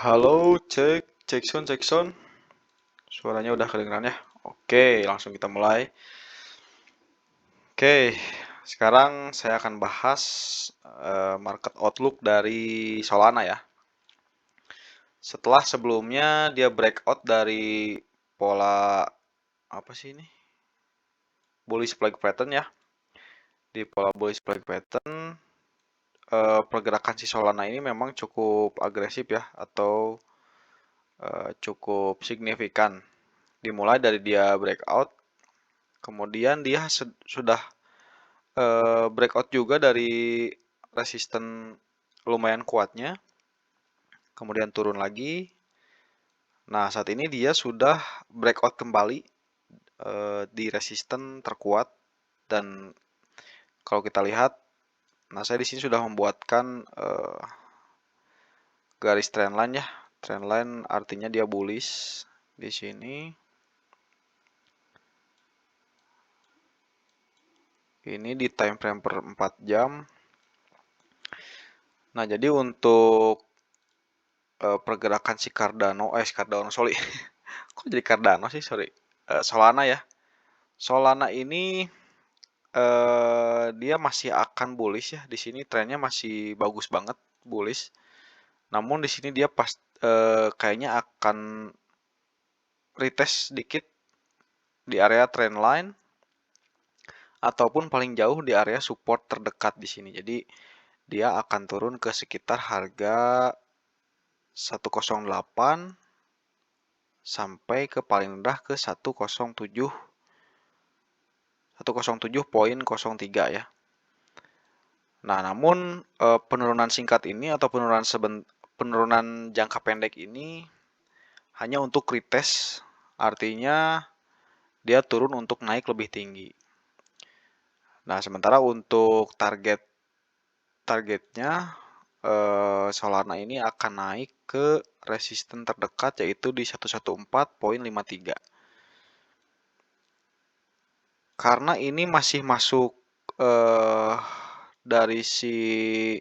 Halo, cek sound. Suaranya udah kedengeran ya? Oke, langsung kita mulai. Oke, sekarang saya akan bahas market outlook dari Solana ya. Setelah sebelumnya dia breakout dari pola apa sih ini? Bullish flag pattern ya. Di pola bullish flag pattern pergerakan si Solana ini memang cukup agresif ya atau cukup signifikan. Dimulai dari dia breakout. Kemudian dia sudah breakout juga dari resisten lumayan kuatnya, kemudian turun lagi. Nah, saat ini dia sudah breakout kembali di resisten terkuat dan kalau kita lihat, nah saya di sini sudah membuatkan garis trendline ya. Trendline artinya dia bullish di sini. Ini di time frame per 4 jam. Nah, jadi untuk pergerakan si Cardano, sorry. Kok jadi Cardano sih, sorry. Solana ya. Solana ini dia masih akan bullish ya. Di sini trennya masih bagus banget bullish. Namun di sini dia kayaknya akan retest sedikit di area trendline ataupun paling jauh di area support terdekat di sini. Jadi dia akan turun ke sekitar harga 108 sampai ke paling rendah ke 107.03 ya. Nah, namun penurunan singkat ini atau penurunan jangka pendek ini hanya untuk retest, artinya dia turun untuk naik lebih tinggi. Nah, sementara untuk targetnya Solana ini akan naik ke resisten terdekat yaitu di 114.53. Karena ini masih masuk dari si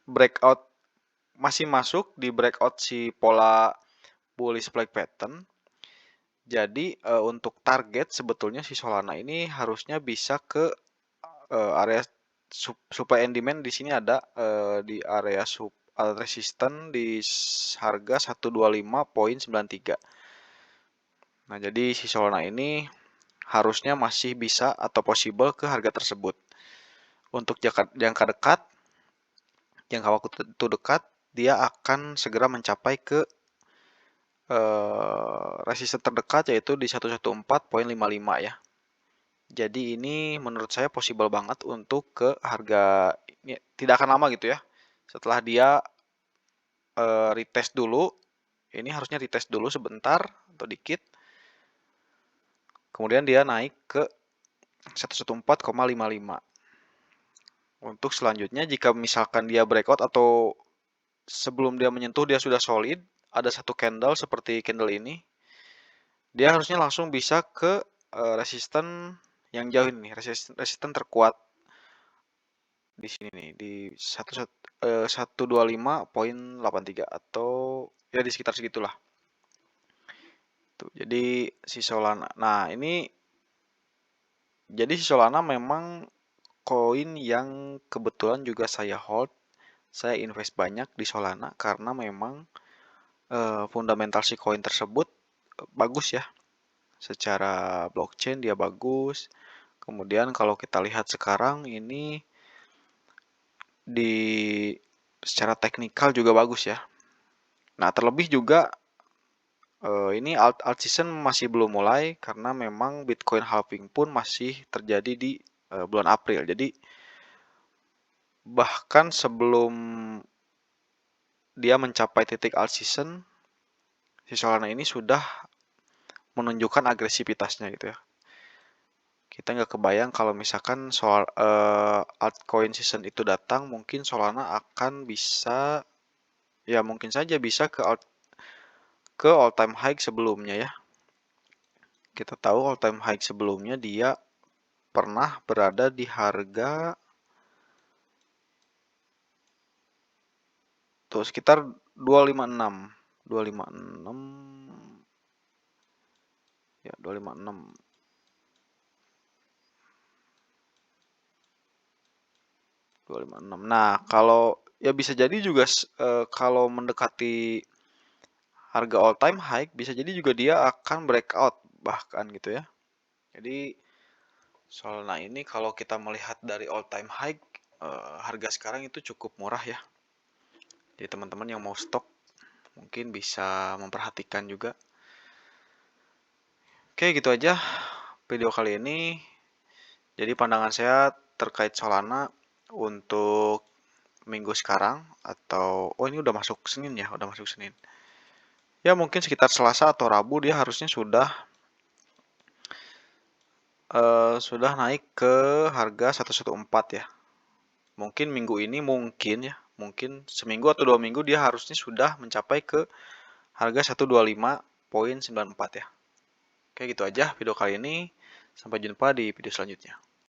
breakout, masih masuk di breakout si pola bullish flag pattern. Jadi untuk target sebetulnya si Solana ini harusnya bisa ke area supply and demand di sini ada di area resisten di harga 125.93. Nah, jadi si Solana ini harusnya masih bisa atau possible ke harga tersebut. Untuk jangka dekat, jangka waktu dekat, dia akan segera mencapai ke resisten terdekat yaitu di 114.55 ya. Jadi ini menurut saya possible banget untuk ke harga ini tidak akan lama gitu ya. Setelah dia retest dulu, ini harusnya retest dulu sebentar atau dikit. Kemudian dia naik ke 114.55. Untuk selanjutnya jika misalkan dia breakout atau sebelum dia menyentuh dia sudah solid, ada satu candle seperti candle ini, dia harusnya langsung bisa ke resisten yang jauh ini, resisten terkuat di sini nih di 125.83 atau ya di sekitar segitulah. Tuh, jadi si Solana. Nah, ini jadi si Solana memang koin yang kebetulan juga saya hold. Saya invest banyak di Solana karena memang fundamental si koin tersebut bagus ya. Secara blockchain dia bagus. Kemudian kalau kita lihat sekarang ini di secara teknikal juga bagus ya. Nah, terlebih juga ini alt season masih belum mulai karena memang Bitcoin halving pun masih terjadi di bulan April. Jadi bahkan sebelum dia mencapai titik alt season, si Solana ini sudah menunjukkan agresivitasnya gitu ya. Kita nggak kebayang kalau misalkan soal altcoin season itu datang, mungkin Solana akan bisa, ya mungkin saja bisa ke all time high sebelumnya ya. Kita tahu all time high sebelumnya dia pernah berada di harga tuh sekitar 256. 256 ya, 256. Nah, kalau ya bisa jadi juga kalau mendekati harga all time high, bisa jadi juga dia akan breakout bahkan gitu ya. Jadi Solana ini kalau kita melihat dari all time high, harga sekarang itu cukup murah ya. Jadi teman-teman yang mau stok mungkin bisa memperhatikan juga. Oke, gitu aja video kali ini. Jadi pandangan saya terkait Solana untuk minggu sekarang atau ini udah masuk Senin ya, udah masuk Senin. Ya mungkin sekitar Selasa atau Rabu dia harusnya sudah naik ke harga 114 ya. Mungkin minggu ini mungkin seminggu atau 2 minggu dia harusnya sudah mencapai ke harga 125,94 ya. Oke, gitu aja video kali ini. Sampai jumpa di video selanjutnya.